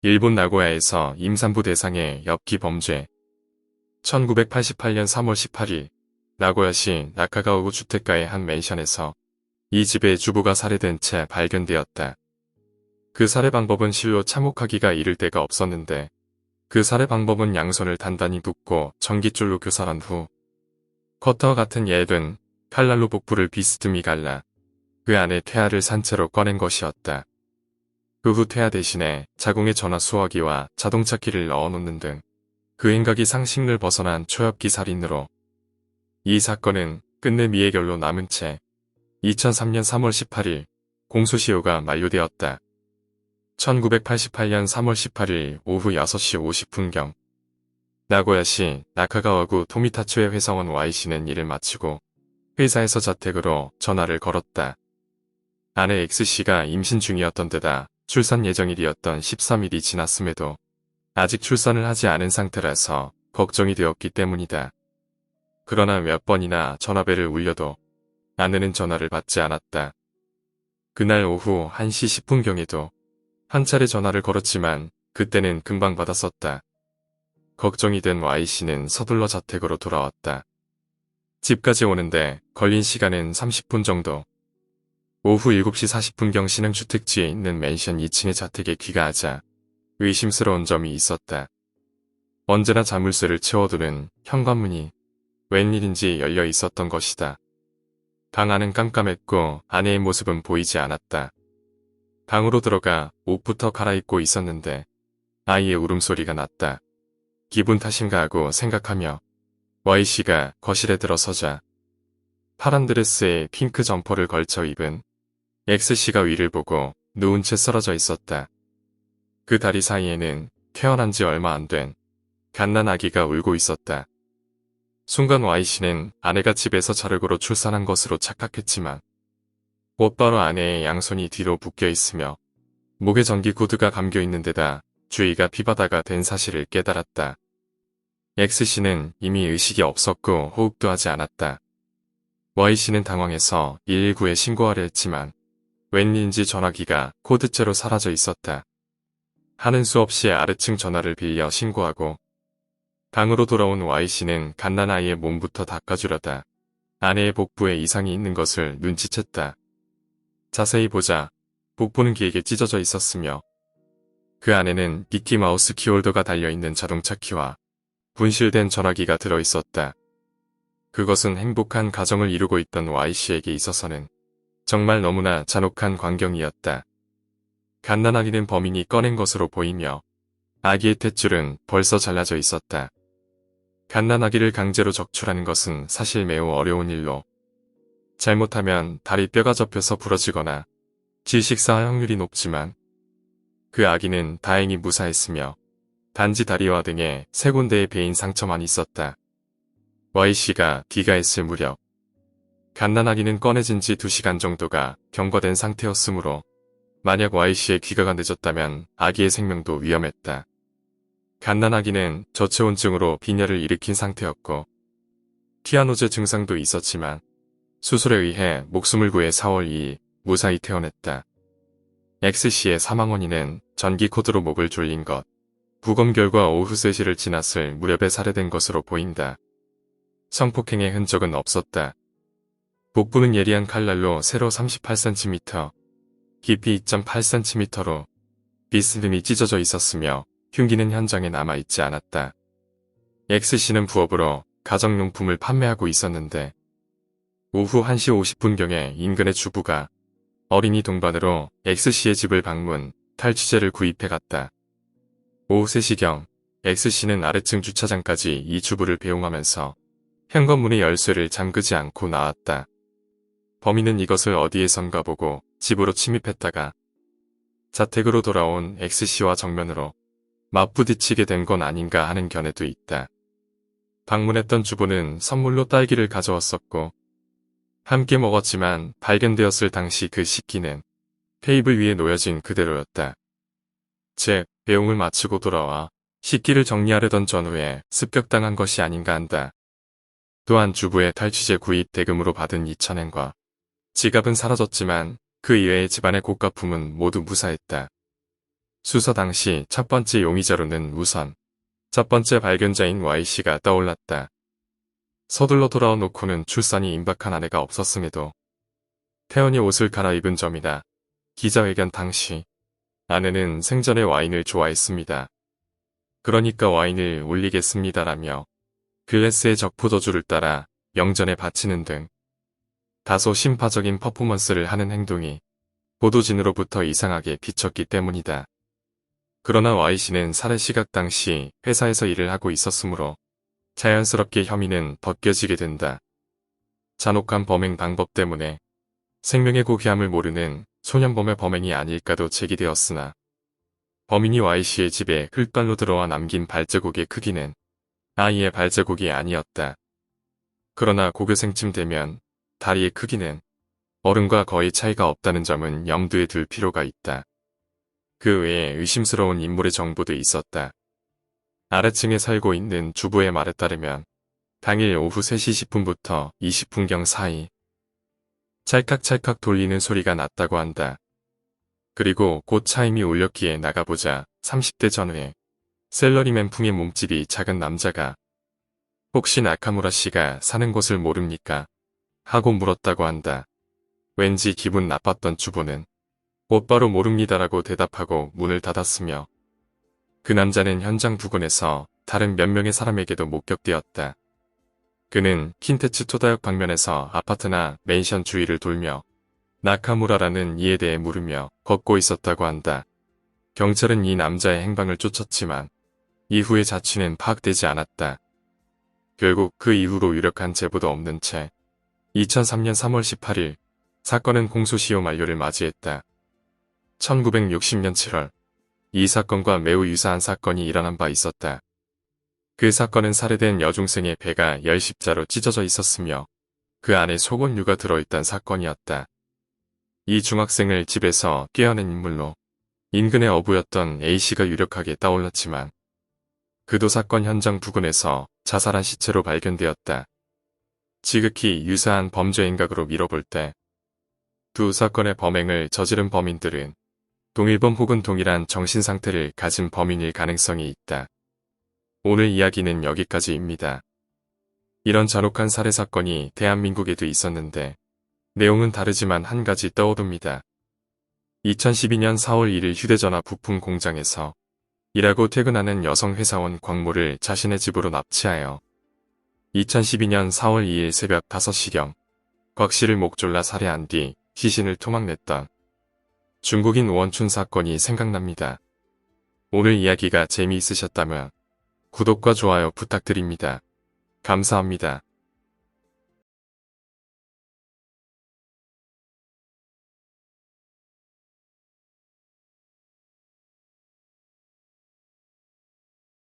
일본 나고야에서 임산부 대상의 엽기 범죄. 1988년 3월 18일 나고야시 나카가오구 주택가의 한 맨션에서 이 집의 주부가 살해된 채 발견되었다. 그 살해 방법은 실로 참혹하기가 이를 데가 없었는데 그 살해 방법은 양손을 단단히 묶고 전깃줄로 교살한 후 커터와 같은 얇은 칼날로 복부를 비스듬히 갈라 그 안에 퇴화를 산채로 꺼낸 것이었다. 그 후 퇴화 대신에 자궁에 전화 수화기와 자동차 키를 넣어놓는 등 그 행각이 상식을 벗어난 초엽기 살인으로 이 사건은 끝내 미해결로 남은 채 2003년 3월 18일 공소시효가 만료되었다. 1988년 3월 18일 오후 6시 50분경 나고야시 나카가와구 토미타츠의 회사원 Y씨는 일을 마치고 회사에서 자택으로 전화를 걸었다. 아내 X씨가 임신 중이었던 데다 출산 예정일이었던 13일이 지났음에도 아직 출산을 하지 않은 상태라서 걱정이 되었기 때문이다. 그러나 몇 번이나 전화벨을 울려도 아내는 전화를 받지 않았다. 그날 오후 1시 10분경에도 한 차례 전화를 걸었지만 그때는 금방 받았었다. 걱정이 된 Y씨는 서둘러 자택으로 돌아왔다. 집까지 오는데 걸린 시간은 30분 정도. 오후 7시 40분경 신흥주택지에 있는 맨션 2층의 자택에 귀가하자 의심스러운 점이 있었다. 언제나 자물쇠를 채워두는 현관문이 웬일인지 열려 있었던 것이다. 방 안은 깜깜했고 아내의 모습은 보이지 않았다. 방으로 들어가 옷부터 갈아입고 있었는데 아이의 울음소리가 났다. 기분 탓인가 하고 생각하며 Y씨가 거실에 들어서자 파란 드레스에 핑크 점퍼를 걸쳐 입은 X씨가 위를 보고 누운 채 쓰러져 있었다. 그 다리 사이에는 태어난 지 얼마 안 된 갓난 아기가 울고 있었다. 순간 Y씨는 아내가 집에서 자력으로 출산한 것으로 착각했지만 곧바로 아내의 양손이 뒤로 묶여 있으며 목에 전기 구두가 감겨 있는 데다 주위가 피바다가 된 사실을 깨달았다. X씨는 이미 의식이 없었고 호흡도 하지 않았다. Y씨는 당황해서 119에 신고하려 했지만 웬일인지 전화기가 코드째로 사라져 있었다. 하는 수 없이 아래층 전화를 빌려 신고하고 방으로 돌아온 Y씨는 갓난아이의 몸부터 닦아주려다 아내의 복부에 이상이 있는 것을 눈치챘다. 자세히 보자 복부는 길게 찢어져 있었으며 그 안에는 미키마우스 키홀더가 달려있는 자동차 키와 분실된 전화기가 들어있었다. 그것은 행복한 가정을 이루고 있던 Y씨에게 있어서는 정말 너무나 잔혹한 광경이었다. 갓난아기는 범인이 꺼낸 것으로 보이며 아기의 탯줄은 벌써 잘라져 있었다. 갓난아기를 강제로 적출하는 것은 사실 매우 어려운 일로 잘못하면 다리 뼈가 접혀서 부러지거나 질식사할 확률이 높지만 그 아기는 다행히 무사했으며 단지 다리와 등에 3군데의 베인 상처만 있었다. Y씨가 귀가했을 무렵 갓난아기는 꺼내진 지 2시간 정도가 경과된 상태였으므로 만약 Y씨의 귀가가 늦었다면 아기의 생명도 위험했다. 갓난아기는 저체온증으로 빈혈을 일으킨 상태였고 키아노제 증상도 있었지만 수술에 의해 목숨을 구해 4월 2일 무사히 퇴원했다. X씨의 사망 원인은 전기 코드로 목을 졸린 것, 부검 결과 오후 3시를 지났을 무렵에 살해된 것으로 보인다. 성폭행의 흔적은 없었다. 복부는 예리한 칼날로 세로 38cm, 깊이 2.8cm로 비스듬히 찢어져 있었으며 흉기는 현장에 남아있지 않았다. X씨는 부업으로 가정용품을 판매하고 있었는데 오후 1시 50분경에 인근의 주부가 어린이 동반으로 X씨의 집을 방문, 탈취제를 구입해 갔다. 오후 3시경 X씨는 아래층 주차장까지 이 주부를 배웅하면서 현관문의 열쇠를 잠그지 않고 나왔다. 범인은 이것을 어디에선가 보고 집으로 침입했다가 자택으로 돌아온 X씨와 정면으로 맞부딪히게 된 건 아닌가 하는 견해도 있다. 방문했던 주부는 선물로 딸기를 가져왔었고 함께 먹었지만 발견되었을 당시 그 식기는 테이블 위에 놓여진 그대로였다. 즉, 배웅을 마치고 돌아와 식기를 정리하려던 전후에 습격당한 것이 아닌가 한다. 또한 주부의 탈취제 구입 대금으로 받은 2,000엔과 지갑은 사라졌지만 그 이외의 집안의 고가품은 모두 무사했다. 수사 당시 첫 번째 용의자로는 우선 첫 번째 발견자인 Y씨가 떠올랐다. 서둘러 돌아와 놓고는 출산이 임박한 아내가 없었음에도 태연이 옷을 갈아입은 점이다. 기자회견 당시 아내는 생전에 와인을 좋아했습니다. 그러니까 와인을 올리겠습니다라며 글래스의 적포도주를 따라 영전에 바치는 등 다소 심파적인 퍼포먼스를 하는 행동이 보도진으로부터 이상하게 비쳤기 때문이다. 그러나 Y씨는 살해 시각 당시 회사에서 일을 하고 있었으므로 자연스럽게 혐의는 벗겨지게 된다. 잔혹한 범행 방법 때문에 생명의 고귀함을 모르는 소년범의 범행이 아닐까도 제기되었으나 범인이 Y씨의 집에 흙발로 들어와 남긴 발자국의 크기는 아이의 발자국이 아니었다. 그러나 고교생쯤 되면 다리의 크기는 어른과 거의 차이가 없다는 점은 염두에 둘 필요가 있다. 그 외에 의심스러운 인물의 정보도 있었다. 아래층에 살고 있는 주부의 말에 따르면 당일 오후 3시 10분부터 20분경 사이 찰칵찰칵 돌리는 소리가 났다고 한다. 그리고 곧 차임이 울렸기에 나가보자 30대 전후에 셀러리맨 풍의 몸집이 작은 남자가 혹시 나카무라 씨가 사는 곳을 모릅니까? 하고 물었다고 한다. 왠지 기분 나빴던 주부는 곧바로 모릅니다라고 대답하고 문을 닫았으며 그 남자는 현장 부근에서 다른 몇 명의 사람에게도 목격되었다. 그는 킨테츠 토다역 방면에서 아파트나 맨션 주위를 돌며 나카무라라는 이에 대해 물으며 걷고 있었다고 한다. 경찰은 이 남자의 행방을 쫓았지만 이후의 자취는 파악되지 않았다. 결국 그 이후로 유력한 제보도 없는 채 2003년 3월 18일 사건은 공소시효 만료를 맞이했다. 1960년 7월 이 사건과 매우 유사한 사건이 일어난 바 있었다. 그 사건은 살해된 여중생의 배가 열십자로 찢어져 있었으며 그 안에 속옷류가 들어있던 사건이었다. 이 중학생을 집에서 깨어낸 인물로 인근의 어부였던 A씨가 유력하게 떠올랐지만 그도 사건 현장 부근에서 자살한 시체로 발견되었다. 지극히 유사한 범죄 행각으로 미뤄볼 때 두 사건의 범행을 저지른 범인들은 동일범 혹은 동일한 정신상태를 가진 범인일 가능성이 있다. 오늘 이야기는 여기까지입니다. 이런 잔혹한 살해 사건이 대한민국에도 있었는데 내용은 다르지만 한 가지 떠오릅니다. 2012년 4월 1일 휴대전화 부품 공장에서 일하고 퇴근하는 여성 회사원 광모를 자신의 집으로 납치하여 2012년 4월 2일 새벽 5시경 곽 씨를 목 졸라 살해한 뒤 시신을 토막냈던 중국인 원춘 사건이 생각납니다. 오늘 이야기가 재미있으셨다면 구독과 좋아요 부탁드립니다. 감사합니다.